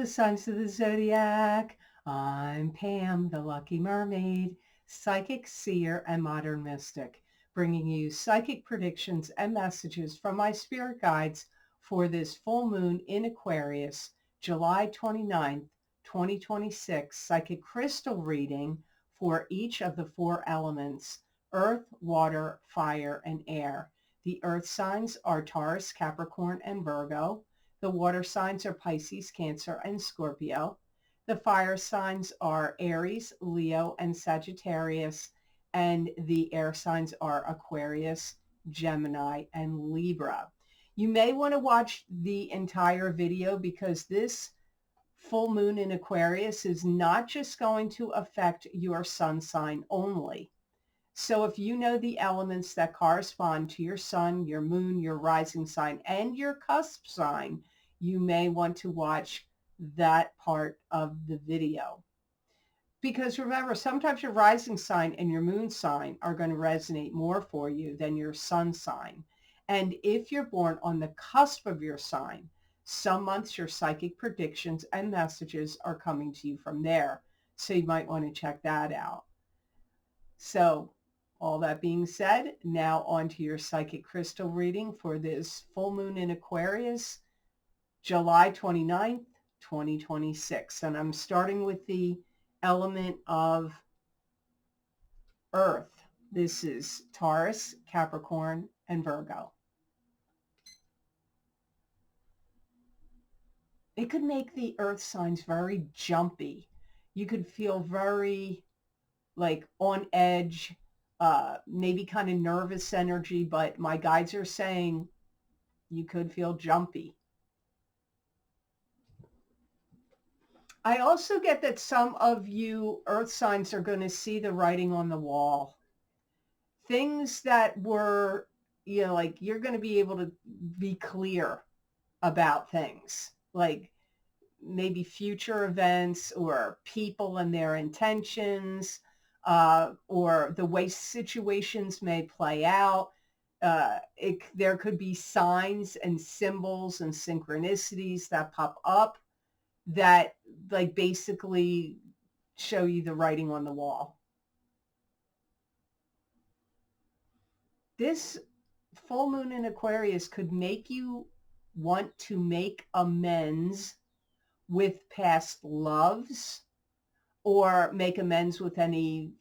the signs of the zodiac. I'm Pam, the Lucky Mermaid, psychic, seer, and modern mystic, bringing you psychic predictions and messages from my spirit guides for this full moon in Aquarius, July 29th, 2026, psychic crystal reading for each of the four elements: earth, water, fire, and air. The earth signs are Taurus, Capricorn, and Virgo. The water signs are Pisces, Cancer, and Scorpio. The fire signs are Aries, Leo, and Sagittarius. And the air signs are Aquarius, Gemini, and Libra. You may want to watch the entire video because this full moon in Aquarius is not just going to affect your sun sign only. So if you know the elements that correspond to your sun, your moon, your rising sign, and your cusp sign, you may want to watch that part of the video. Because remember, sometimes your rising sign and your moon sign are going to resonate more for you than your sun sign. And if you're born on the cusp of your sign, some months your psychic predictions and messages are coming to you from there. So you might want to check that out. So all that being said, now on to your psychic crystal reading for this full moon in Aquarius, July 29th, 2026. And I'm starting with the element of earth. This is Taurus, Capricorn, and Virgo. It could make the earth signs very jumpy. You could feel very like on edge, maybe kind of nervous energy, but my guides are saying you could feel jumpy. I also get that some of you earth signs are going to see the writing on the wall. Things that were, like you're going to be able to be clear about things, like maybe future events or people and their intentions, or the way situations may play out. There could be signs and symbols and synchronicities that pop up that like basically show you the writing on the wall. This full moon in Aquarius could make you want to make amends with past loves, or make amends with any,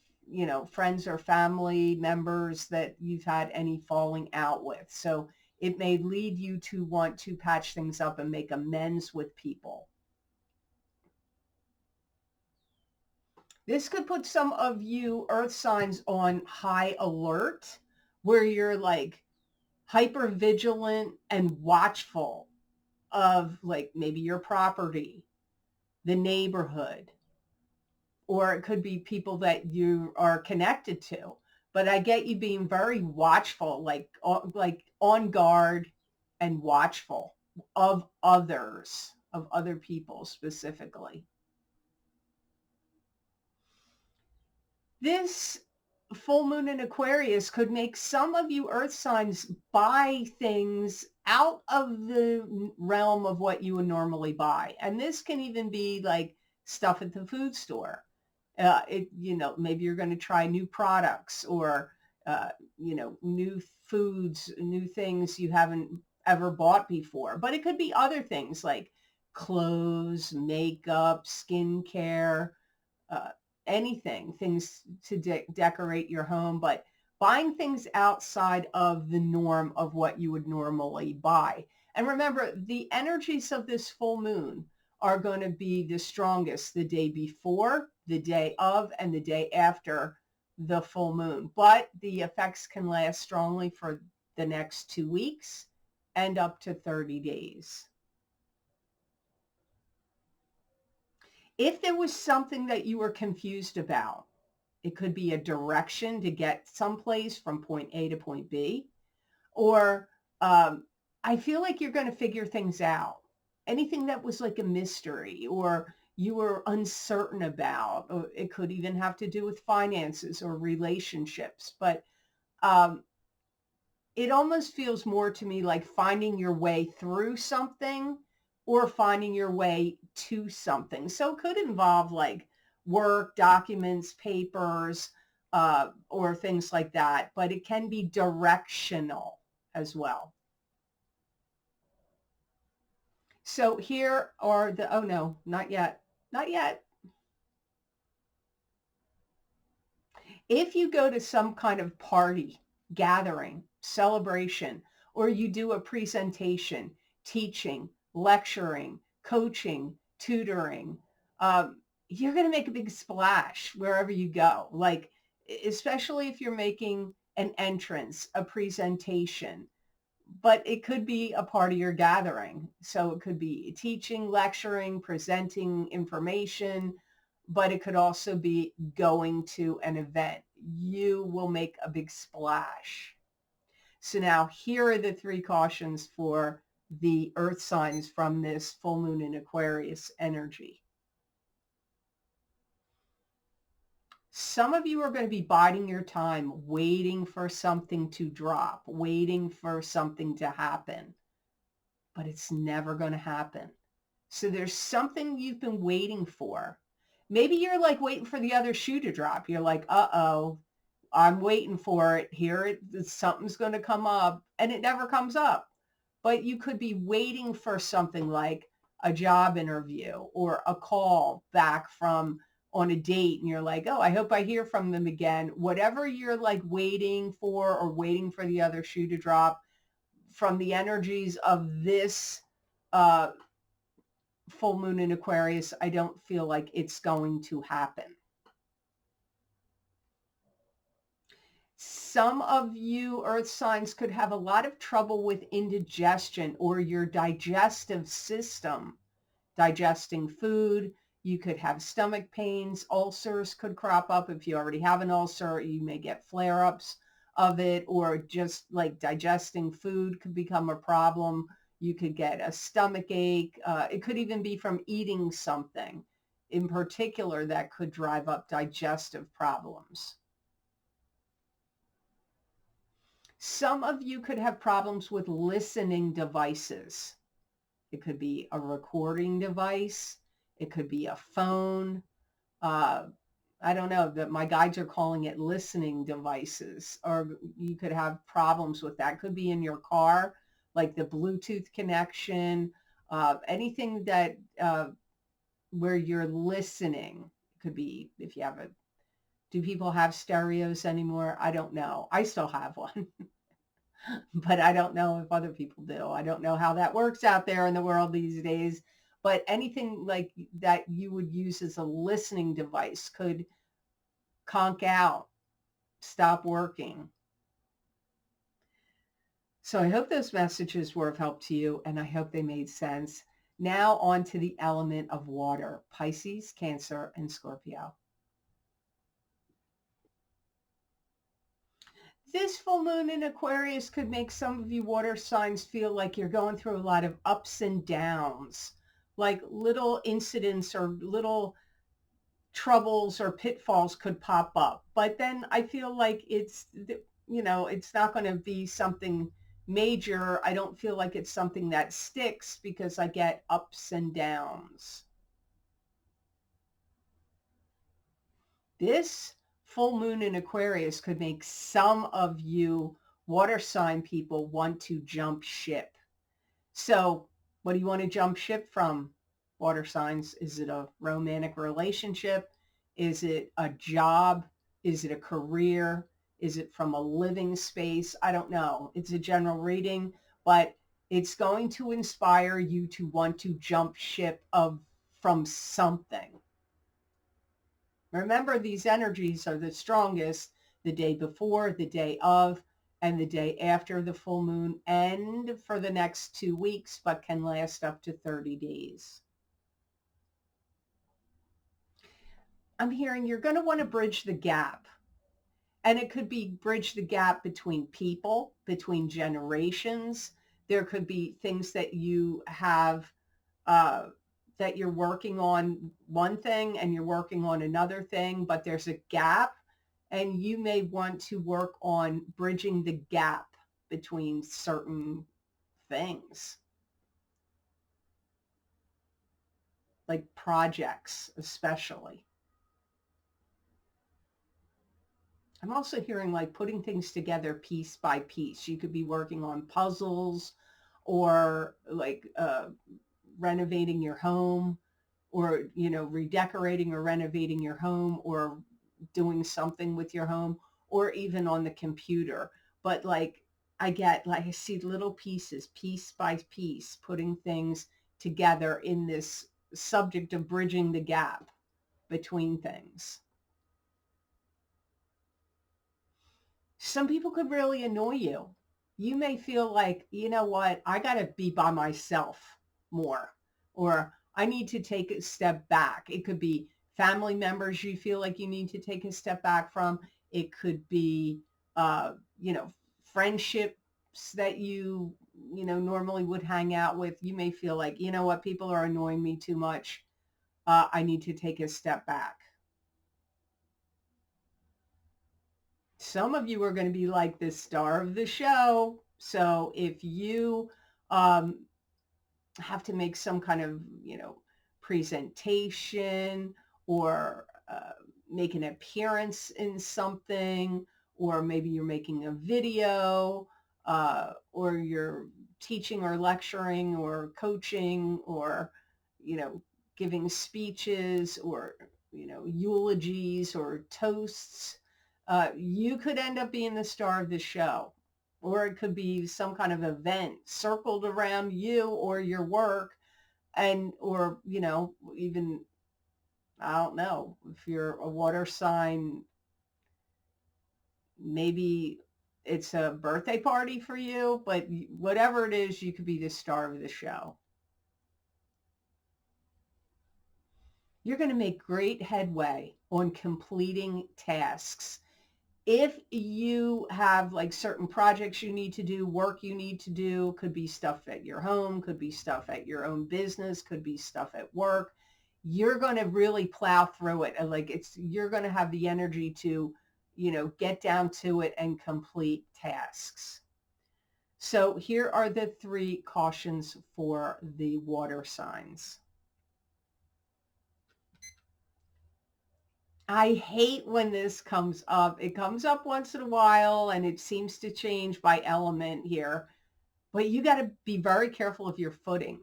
friends or family members that you've had any falling out with. So it may lead you to want to patch things up and make amends with people. This could put some of you earth signs on high alert, where you're like hyper vigilant and watchful of like maybe your property, the neighborhood, or it could be people that you are connected to. But I get you being very watchful, like on guard and watchful of others, of other people specifically. This full moon in Aquarius could make some of you earth signs buy things out of the realm of what you would normally buy. And this can even be like stuff at the food store. Maybe you're going to try new products, or, new foods, new things you haven't ever bought before. But it could be other things like clothes, makeup, skincare, anything, things to decorate your home, but buying things outside of the norm of what you would normally buy. And remember, the energies of this full moon are going to be the strongest the day before, the day of, and the day after the full moon. But the effects can last strongly for the next 2 weeks and up to 30 days. If there was something that you were confused about, it could be a direction to get someplace from point A to point B, or I feel like you're going to figure things out. Anything that was like a mystery or you were uncertain about, or it could even have to do with finances or relationships. But it almost feels more to me like finding your way through something or finding your way to something. So it could involve like work, documents, papers, or things like that, but it can be directional as well. So here are the, oh no, not yet, not yet. If you go to some kind of party, gathering, celebration, or you do a presentation, teaching, lecturing, coaching, tutoring, you're going to make a big splash wherever you go. Like, especially if you're making an entrance, a presentation, but it could be a party or gathering. So it could be teaching, lecturing, presenting information, but it could also be going to an event. You will make a big splash. So now here are the 3 cautions for the earth signs from this full moon in Aquarius energy. Some of you are going to be biding your time, waiting for something to drop, waiting for something to happen, but it's never going to happen. So there's something you've been waiting for. Maybe you're like waiting for the other shoe to drop. You're like, uh-oh, I'm waiting for it. Something's going to come up, and it never comes up. But you could be waiting for something like a job interview or a call back from on a date, and you're like, oh, I hope I hear from them again. Whatever you're like waiting for or waiting for the other shoe to drop, from the energies of this full moon in Aquarius, I don't feel like it's going to happen. Some of you earth signs could have a lot of trouble with indigestion or your digestive system, digesting food. You could have stomach pains. Ulcers could crop up. If you already have an ulcer, you may get flare-ups of it, or just like digesting food could become a problem. You could get a stomach ache. It could even be from eating something in particular that could drive up digestive problems. Some of you could have problems with listening devices. It could be a recording device. It could be a phone. I don't know, that my guides are calling it listening devices, or you could have problems with that. Could be in your car, like the Bluetooth connection, anything that where you're listening. Could be if you have a, do people have stereos anymore? I don't know. I still have one. But I don't know if other people do. I don't know how that works out there in the world these days. But anything like that you would use as a listening device could conk out, stop working. So I hope those messages were of help to you, and I hope they made sense. Now on to the element of water, Pisces, Cancer, and Scorpio. This full moon in Aquarius could make some of you water signs feel like you're going through a lot of ups and downs, like little incidents or little troubles or pitfalls could pop up. But then I feel like it's not going to be something major. I don't feel like it's something that sticks because I get ups and downs. This full moon in Aquarius could make some of you water sign people want to jump ship. So what do you want to jump ship from, water signs? Is it a romantic relationship? Is it a job? Is it a career? Is it from a living space? I don't know. It's a general reading, but it's going to inspire you to want to jump ship from something. Remember, these energies are the strongest the day before, the day of, and the day after the full moon, and for the next 2 weeks, but can last up to 30 days. I'm hearing you're going to want to bridge the gap. And it could be bridge the gap between people, between generations. There could be things that you have that you're working on one thing and you're working on another thing, but there's a gap, and you may want to work on bridging the gap between certain things. like projects especially. I'm also hearing like putting things together piece by piece. You could be working on puzzles or like renovating your home, or, redecorating or renovating your home, or doing something with your home, or even on the computer. But like I see little pieces, piece by piece, putting things together in this subject of bridging the gap between things. Some people could really annoy you. You may feel like, you know what, I got to be by myself more, or I need to take a step back. It could be family members you feel like you need to take a step back from. It could be, uh, you know, friendships that normally would hang out with. You may feel like, you know what, people are annoying me too much. I need to take a step back. Some of you are going to be like the star of the show. So if you um, have to make some kind of, presentation, or make an appearance in something, or maybe you're making a video, or you're teaching or lecturing or coaching, or, giving speeches, or, eulogies or toasts, you could end up being the star of the show. Or it could be some kind of event circled around you or your work, or, even, I don't know, if you're a water sign, maybe it's a birthday party for you, but whatever it is, you could be the star of the show. You're going to make great headway on completing tasks. If you have like certain projects you need to do, work you need to do, could be stuff at your home, could be stuff at your own business, could be stuff at work, you're going to really plow through it. And you're going to have the energy to, get down to it and complete tasks. So here are the 3 cautions for the water signs. I hate when this comes up. It comes up once in a while and it seems to change by element here. But you got to be very careful of your footing,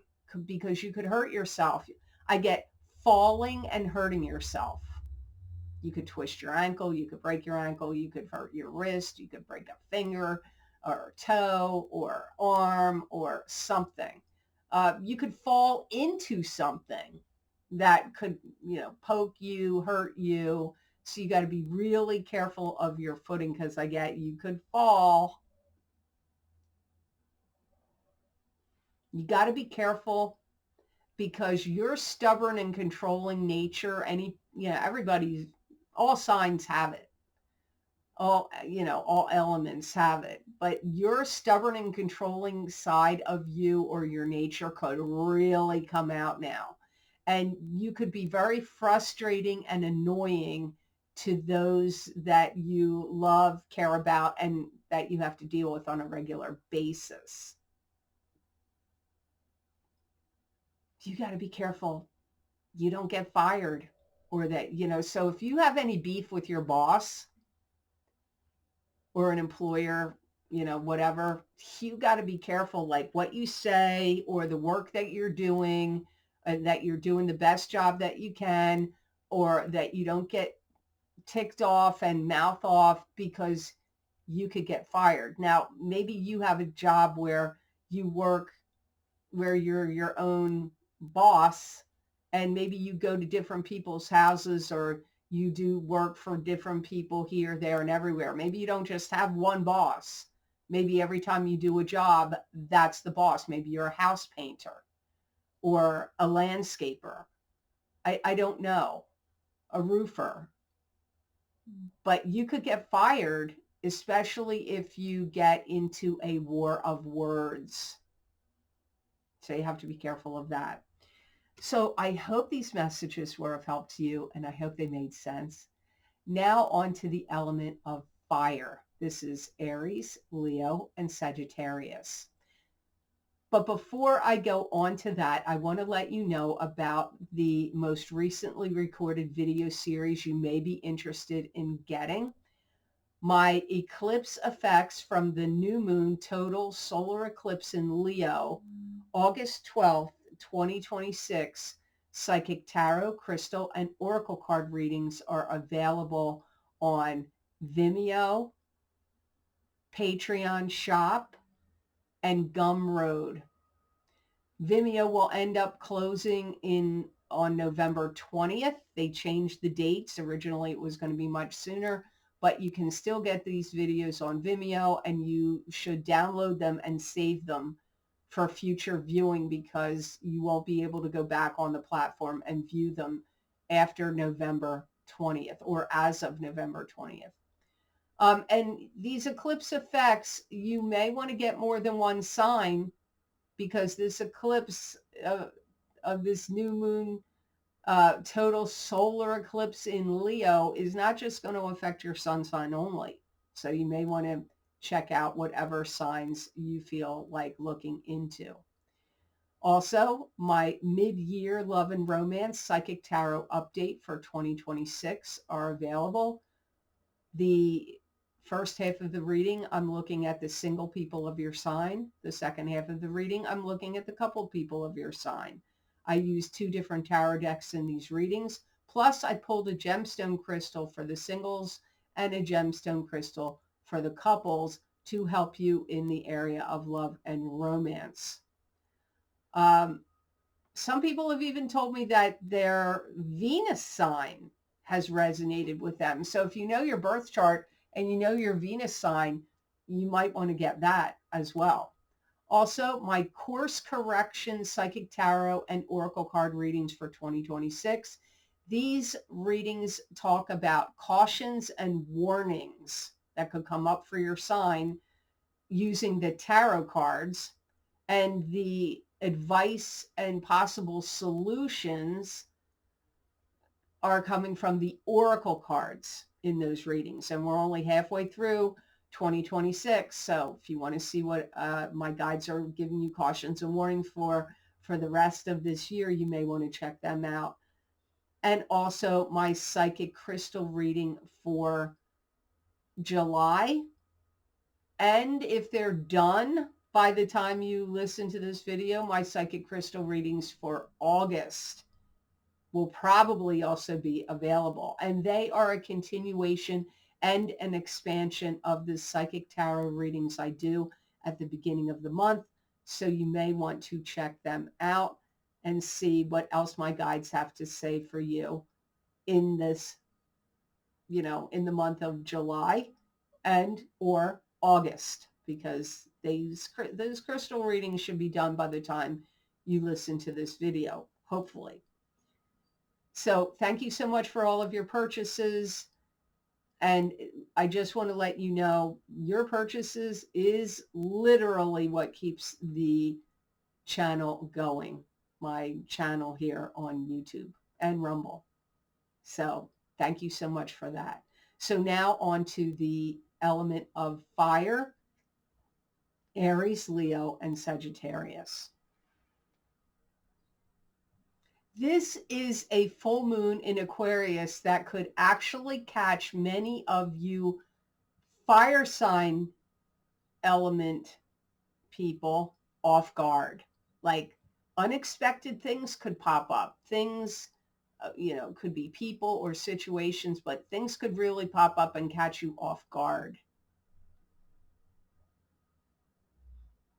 because you could hurt yourself. I get falling and hurting yourself. You could twist your ankle. You could break your ankle. You could hurt your wrist. You could break a finger or toe or arm or something. You could fall into something that could, poke you, hurt you. So you got to be really careful of your footing, because you could fall. You got to be careful, because your stubborn and controlling nature, everybody's, all signs have it. All elements have it. But your stubborn and controlling side of you or your nature could really come out now. And you could be very frustrating and annoying to those that you love, care about, and that you have to deal with on a regular basis. You got to be careful you don't get fired, or that, so if you have any beef with your boss or an employer, whatever, you got to be careful, like what you say or the work that you're doing, that you're doing the best job that you can, or that you don't get ticked off and mouth off, because you could get fired. Now, maybe you have a job where you work, where you're your own boss, and maybe you go to different people's houses, or you do work for different people here, there, and everywhere. Maybe you don't just have one boss. Maybe every time you do a job, that's the boss. Maybe you're a house painter or a landscaper. I don't know, a roofer. But you could get fired, especially if you get into a war of words. So you have to be careful of that. So I hope these messages were of help to you, and I hope they made sense. Now on to the element of fire. This is Aries, Leo, and Sagittarius. But before I go on to that, I want to let you know about the most recently recorded video series you may be interested in getting. My eclipse effects from the new moon total solar eclipse in Leo, August 12th, 2026, psychic tarot, crystal, and oracle card readings are available on Vimeo, Patreon Shop, and Gumroad. Vimeo will end up closing on November 20th. They changed the dates. Originally, it was going to be much sooner, but you can still get these videos on Vimeo, and you should download them and save them for future viewing, because you won't be able to go back on the platform and view them after November 20th, or as of November 20th. And these eclipse effects, you may want to get more than one sign, because this eclipse of this new moon total solar eclipse in Leo is not just going to affect your sun sign only. So you may want to check out whatever signs you feel like looking into. Also, my mid-year love and romance psychic tarot update for 2026 are available. The first half of the reading, I'm looking at the single people of your sign. The second half of the reading, I'm looking at the couple people of your sign. I use 2 different tarot decks in these readings. Plus, I pulled a gemstone crystal for the singles and a gemstone crystal for the couples to help you in the area of love and romance. Some people have even told me that their Venus sign has resonated with them. So if you know your birth chart and you know your Venus sign, you might want to get that as well. Also, my course correction psychic tarot and oracle card readings for 2026. These readings talk about cautions and warnings that could come up for your sign using the tarot cards, and the advice and possible solutions are coming from the oracle cards in those readings. And we're only halfway through 2026. So if you want to see what my guides are giving you cautions and warnings for the rest of this year, you may want to check them out. And also my psychic crystal reading for July. And if they're done by the time you listen to this video, my psychic crystal readings for August will probably also be available. And they are a continuation and an expansion of the psychic tarot readings I do at the beginning of the month. So you may want to check them out and see what else my guides have to say for you in this, in the month of July and or August, because those crystal readings should be done by the time you listen to this video, hopefully. So thank you so much for all of your purchases. And I just want to let you know, your purchases is literally what keeps the channel going, my channel here on YouTube and Rumble. So thank you so much for that. So now on to the element of fire, Aries, Leo, and Sagittarius. This is a full moon in Aquarius that could actually catch many of you fire sign element people off guard. Like unexpected things could pop up. Things, could be people or situations, but things could really pop up and catch you off guard.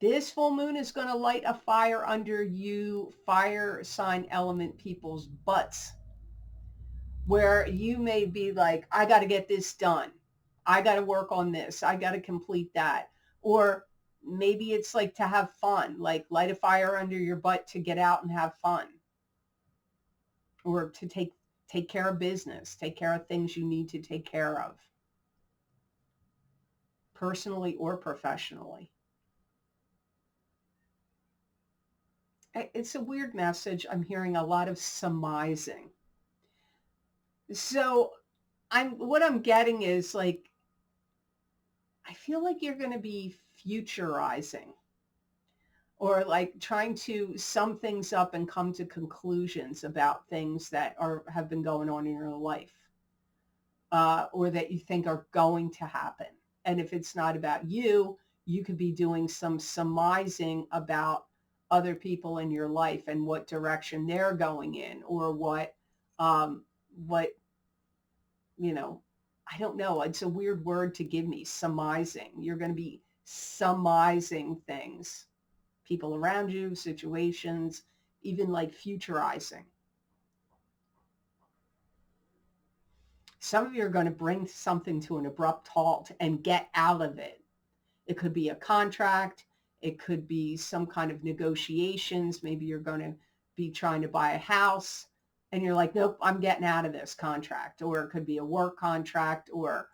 This full moon is going to light a fire under you fire sign element people's butts, where you may be like, I got to get this done. I got to work on this. I got to complete that. Or maybe it's like to have fun, like light a fire under your butt to get out and have fun. Or to take care of business, take care of things you need to take care of, personally or professionally. It's a weird message. I'm hearing a lot of surmising. So what I'm getting is like, I feel like you're going to be futurizing, or like trying to sum things up and come to conclusions about things that have been going on in your life, or that you think are going to happen. And if it's not about you, you could be doing some surmising about other people in your life and what direction they're going in, or what, you know, I don't know. It's a weird word to give me, surmising. You're going to be surmising things, people around you, situations, even like futurizing. Some of you are going to bring something to an abrupt halt and get out of it. It could be a contract. It could be some kind of negotiations. Maybe you're going to be trying to buy a house and you're like, nope, I'm getting out of this contract. Or it could be a work contract, or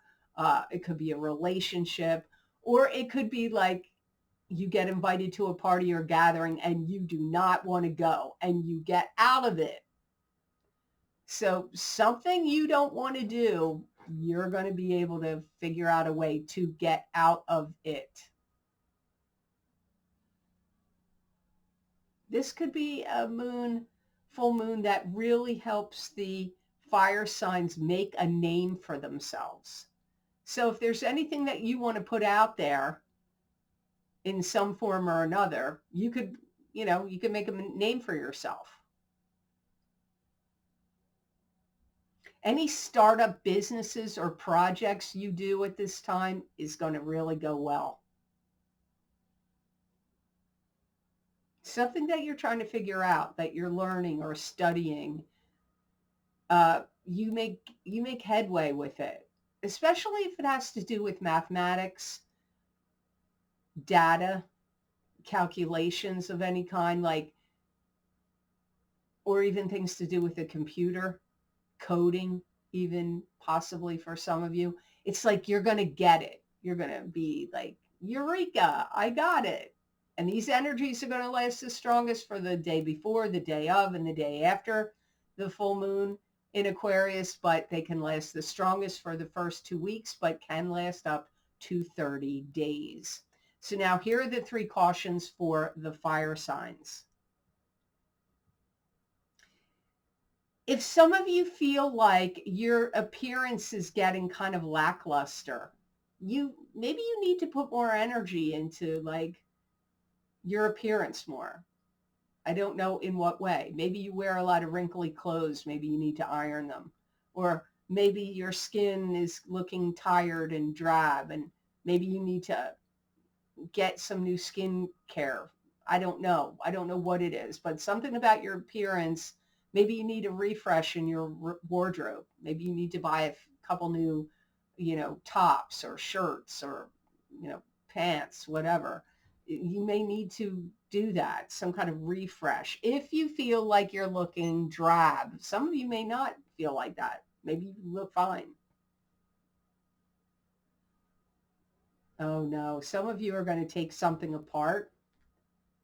it could be a relationship, or it could be like you get invited to a party or gathering and you do not want to go and you get out of it. So something you don't want to do, you're going to be able to figure out a way to get out of it. This could be a full moon that really helps the fire signs make a name for themselves. So if there's anything that you want to put out there in some form or another, you could make a name for yourself. Any startup businesses or projects you do at this time is going to really go well. Something that you're trying to figure out, that you're learning or studying, you make headway with it, especially if it has to do with mathematics, data, calculations of any kind, like, or even things to do with the computer, coding, even possibly for some of you. It's like you're going to get it. You're going to be like, Eureka, I got it. And these energies are going to last the strongest for the day before, the day of, and the day after the full moon in Aquarius, but they can last the strongest for the first 2 weeks, but can last up to 30 days. So now here are the 3 cautions for the fire signs. If some of you feel like your appearance is getting kind of lackluster, maybe you need to put more energy into like your appearance more. I don't know in what way. Maybe you wear a lot of wrinkly clothes. Maybe you need to iron them. Or maybe your skin is looking tired and drab, and maybe you need to get some new skin care. I don't know. I don't know what it is, but something about your appearance. Maybe you need a refresh in your wardrobe. Maybe you need to buy a couple new, tops or shirts or, pants, whatever. You may need to do that, some kind of refresh. If you feel like you're looking drab, some of you may not feel like that. Maybe you look fine. Oh no, some of you are going to take something apart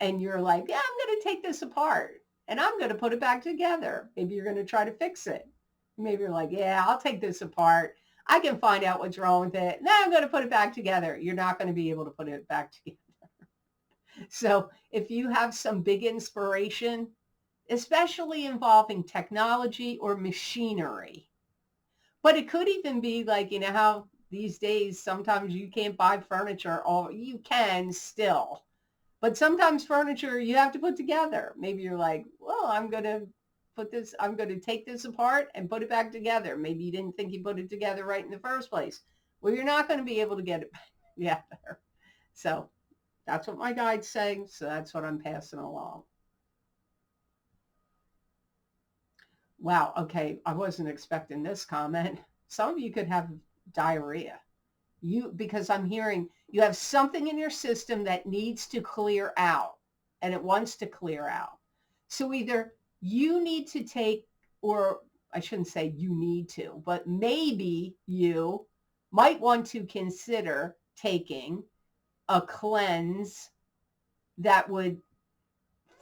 and you're like, yeah, I'm going to take this apart and I'm going to put it back together. Maybe you're going to try to fix it. Maybe you're like, yeah, I'll take this apart. I can find out what's wrong with it. Now I'm going to put it back together. You're not going to be able to put it back together. So if you have some big inspiration, especially involving technology or machinery, but it could even be like, how these days sometimes you can't buy furniture, or you can still. But sometimes furniture you have to put together. Maybe you're like, well, I'm going to take this apart and put it back together. Maybe you didn't think you put it together right in the first place. Well, you're not going to be able to get it back together. So that's what my guide's saying. So that's what I'm passing along. Wow. Okay. I wasn't expecting this comment. Some of you could have diarrhea. Because I'm hearing you have something in your system that needs to clear out, and it wants to clear out. So either you need to take, or I shouldn't say you need to, but maybe you might want to consider taking a cleanse that would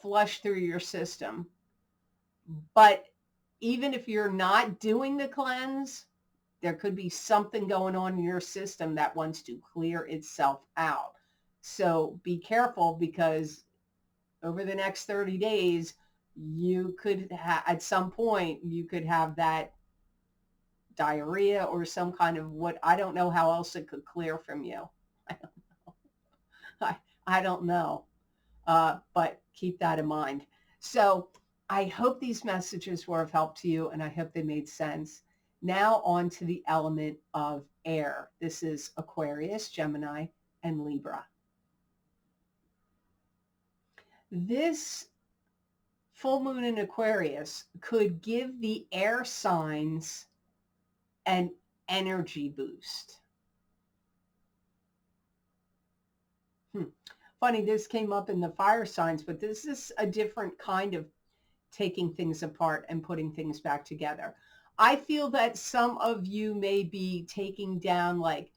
flush through your system. But even if you're not doing the cleanse, there could be something going on in your system that wants to clear itself out. So be careful, because over the next 30 days, you could at some point, you could have that diarrhea or some kind of what, I don't know how else it could clear from you. I don't know. I don't know. But keep that in mind. So I hope these messages were of help to you, and I hope they made sense. Now on to the element of air. This is Aquarius, Gemini, and Libra. This full moon in Aquarius could give the air signs an energy boost. Funny, this came up in the fire signs, but this is a different kind of taking things apart and putting things back together. I feel that some of you may be taking down like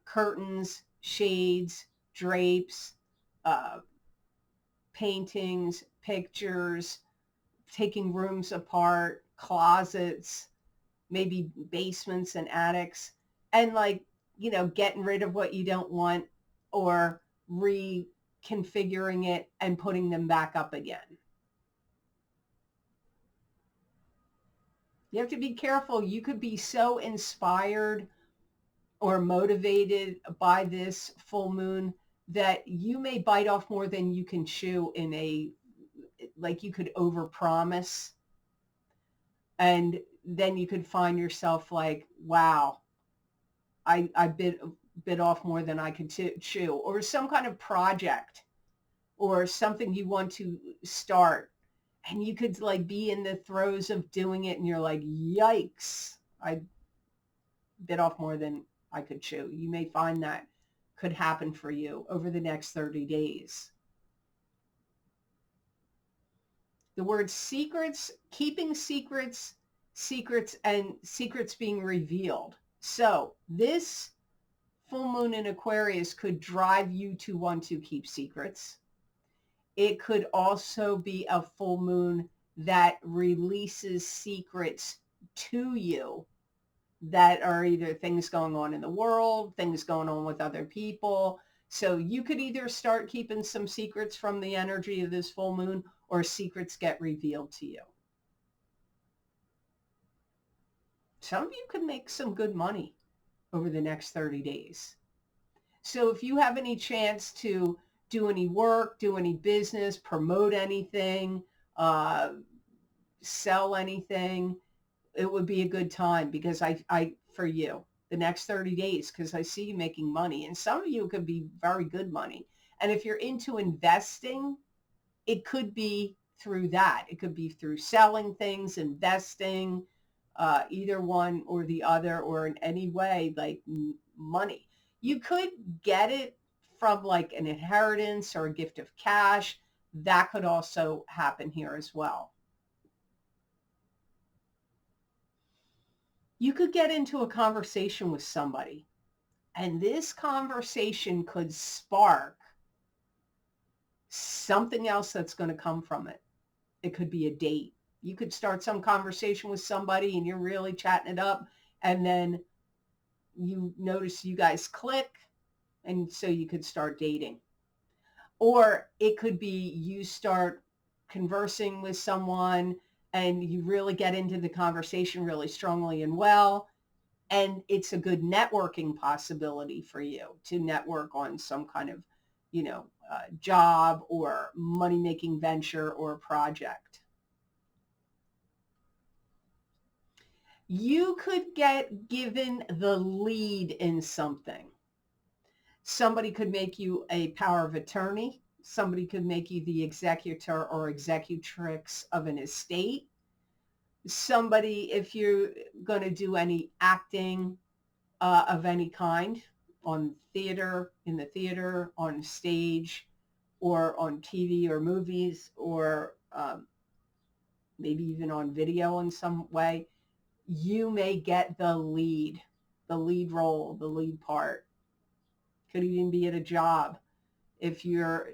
curtains, shades, drapes, paintings, pictures, taking rooms apart, closets, maybe basements and attics, and like, getting rid of what you don't want or reconfiguring it and putting them back up again. You have to be careful. You could be so inspired or motivated by this full moon that you may bite off more than you can chew like you could overpromise. And then you could find yourself like, wow, I bit off more than I could chew, or some kind of project or something you want to start. And you could like be in the throes of doing it and you're like, yikes, I bit off more than I could chew. You may find that could happen for you over the next 30 days. The word secrets, keeping secrets, and secrets being revealed. So this full moon in Aquarius could drive you to want to keep secrets. It could also be a full moon that releases secrets to you that are either things going on in the world, things going on with other people. So you could either start keeping some secrets from the energy of this full moon, or secrets get revealed to you. Some of you could make some good money over the next 30 days. So if you have any chance to do any work, do any business, promote anything, sell anything, it would be a good time, because for you, the next 30 days, because I see you making money, and some of you could be very good money. And if you're into investing, it could be through that. It could be through selling things, investing, either one or the other, or in any way, like money. You could get it from like an inheritance or a gift of cash. That could also happen here as well. You could get into a conversation with somebody, and this conversation could spark something else that's going to come from it. It could be a date. You could start some conversation with somebody and you're really chatting it up, and then you notice you guys click, and so you could start dating. Or it could be you start conversing with someone and you really get into the conversation really strongly and well, and it's a good networking possibility for you to network on some kind of, job or money-making venture or project. You could get given the lead in something. Somebody could make you a power of attorney. Somebody could make you the executor or executrix of an estate. Somebody, if you're going to do any acting of any kind, on theater, in the theater, on stage, or on TV or movies, or maybe even on video in some way, you may get the lead role, the lead part. Could even be at a job. If your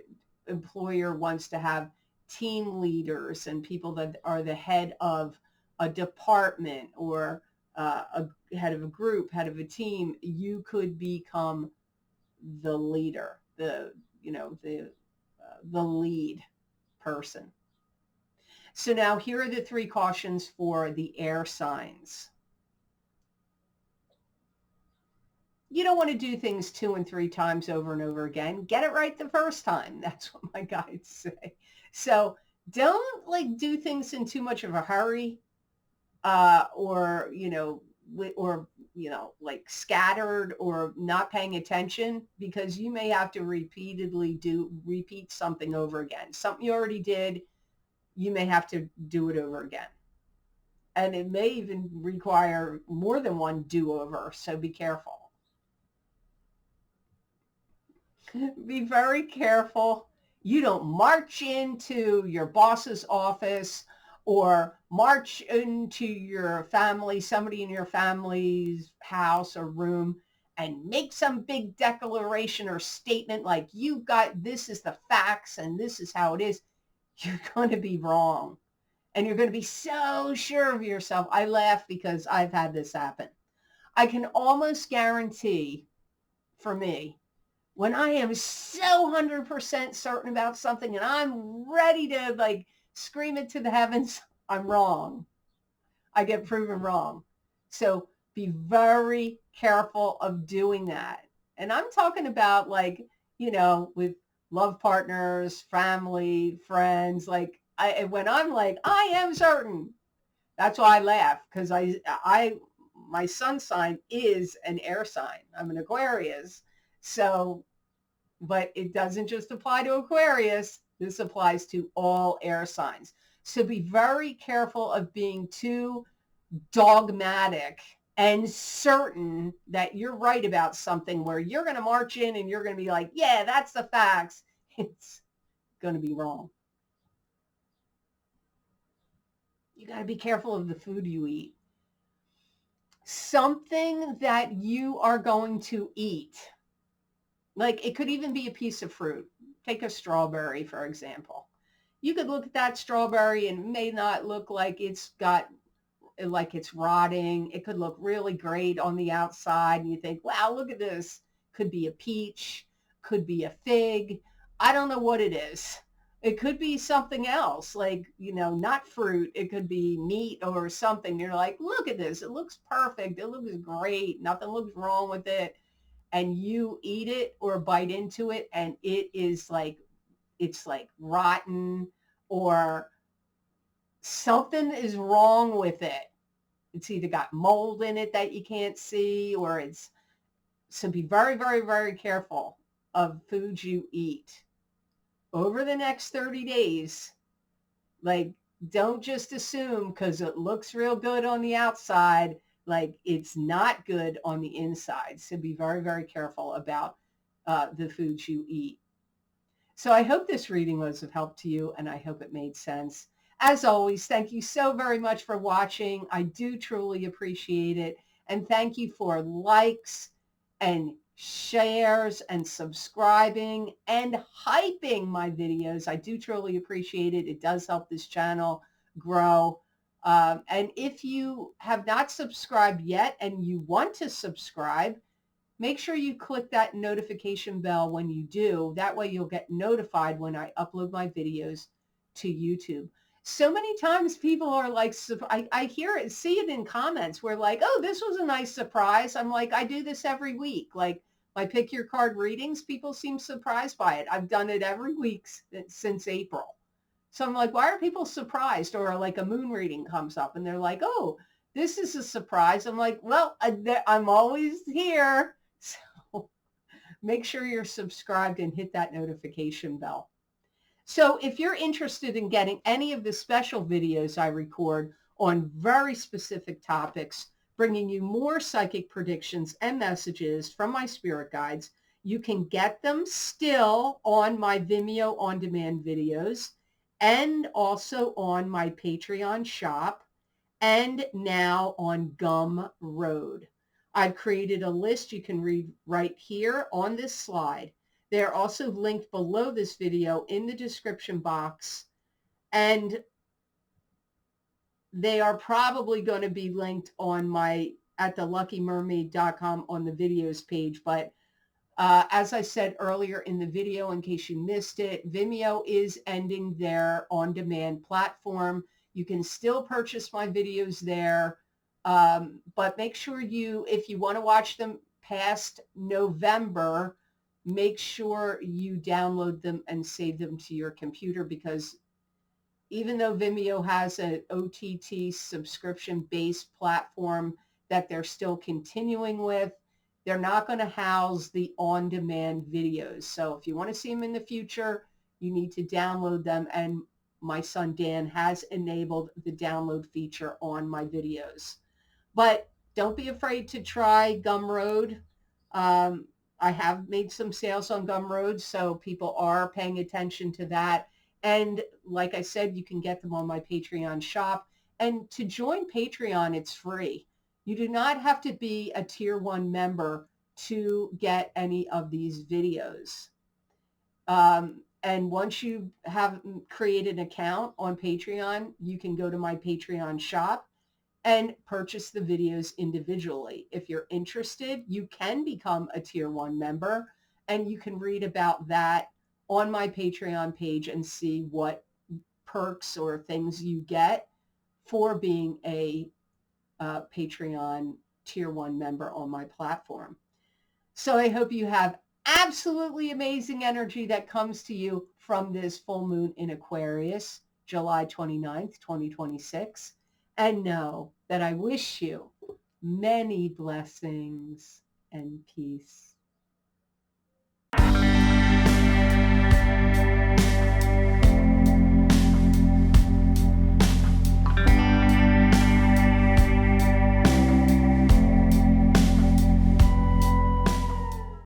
employer wants to have team leaders and people that are the head of a department, or a head of a group, head of a team, you could become the leader, the lead. person. So now here are the 3 cautions for the air signs. You don't want to do things 2 and 3 times over and over again. Get it right the first time. That's what my guides say. So don't like do things in too much of a hurry, or like scattered or not paying attention, because you may have to repeat something over again. Something you already did, you may have to do it over again. And it may even require more than one do-over, so be careful. Be very careful. You don't march into your boss's office or march into your family, somebody in your family's house or room, and make some big declaration or statement like this is the facts and this is how it is. You're going to be wrong. And you're going to be so sure of yourself. I laugh because I've had this happen. I can almost guarantee, for me, when I am so 100% certain about something and I'm ready to like scream it to the heavens, I'm wrong. I get proven wrong. So be very careful of doing that. And I'm talking about like, with love partners, family, friends, like when I'm like, I am certain. That's why I laugh, because my sun sign is an air sign. I'm an Aquarius. So, but it doesn't just apply to Aquarius. This applies to all air signs. So be very careful of being too dogmatic and certain that you're right about something, where you're going to march in and you're going to be like, yeah, that's the facts. It's going to be wrong. You got to be careful of the food you eat. Something that you are going to eat, like it could even be a piece of fruit. Take a strawberry, for example. You could look at that strawberry and it may not look like it's rotting. It could look really great on the outside. And you think, wow, look at this. Could be a peach, could be a fig. I don't know what it is. It could be something else, like, not fruit. It could be meat or something. You're like, look at this. It looks perfect. It looks great. Nothing looks wrong with it. And you eat it or bite into it and it is like, it's like rotten, or something is wrong with it. It's either got mold in it that you can't see, or so be very, very, very careful of foods you eat. Over the next 30 days, like, don't just assume because it looks real good on the outside, like it's not good on the inside. So be very, very careful about the foods you eat. So I hope this reading was of help to you, and I hope it made sense. As always, thank you so very much for watching. I do truly appreciate it. And thank you for likes and shares and subscribing and hyping my videos. I do truly appreciate it. It does help this channel grow. And if you have not subscribed yet and you want to subscribe, make sure you click that notification bell when you do. That way you'll get notified when I upload my videos to YouTube. So many times people are like, I hear it, see it in comments where like, oh, this was a nice surprise. I'm like, I do this every week. Like my Pick Your Card readings, people seem surprised by it. I've done it every week since April. So I'm like, why are people surprised? Or like a moon reading comes up and they're like, oh, this is a surprise. I'm like, well, I'm always here. So make sure you're subscribed and hit that notification bell. So if you're interested in getting any of the special videos I record on very specific topics, bringing you more psychic predictions and messages from my spirit guides, you can get them still on my Vimeo on-demand videos and also on my Patreon shop and now on Gumroad. I've created a list you can read right here on this slide. They're also linked below this video in the description box, and they are probably going to be linked on at the luckymermaid.com on the videos page, but As I said earlier in the video, in case you missed it, Vimeo is ending their on-demand platform. You can still purchase my videos there, but make sure if you want to watch them past November, make sure you download them and save them to your computer, because even though Vimeo has an OTT subscription-based platform that they're still continuing with, they're not going to house the on-demand videos. So if you want to see them in the future, you need to download them. And my son Dan has enabled the download feature on my videos. But don't be afraid to try Gumroad. I have made some sales on Gumroad, so people are paying attention to that. And like I said, you can get them on my Patreon shop. And to join Patreon, it's free. You do not have to be a tier 1 member to get any of these videos. And once you have created an account on Patreon, you can go to my Patreon shop and purchase the videos individually. If you're interested, you can become a tier 1 member, and you can read about that on my Patreon page and see what perks or things you get for being a Patreon tier 1 member on my platform. So I hope you have absolutely amazing energy that comes to you from this full moon in Aquarius, July 29th, 2026. And know that I wish you many blessings and peace.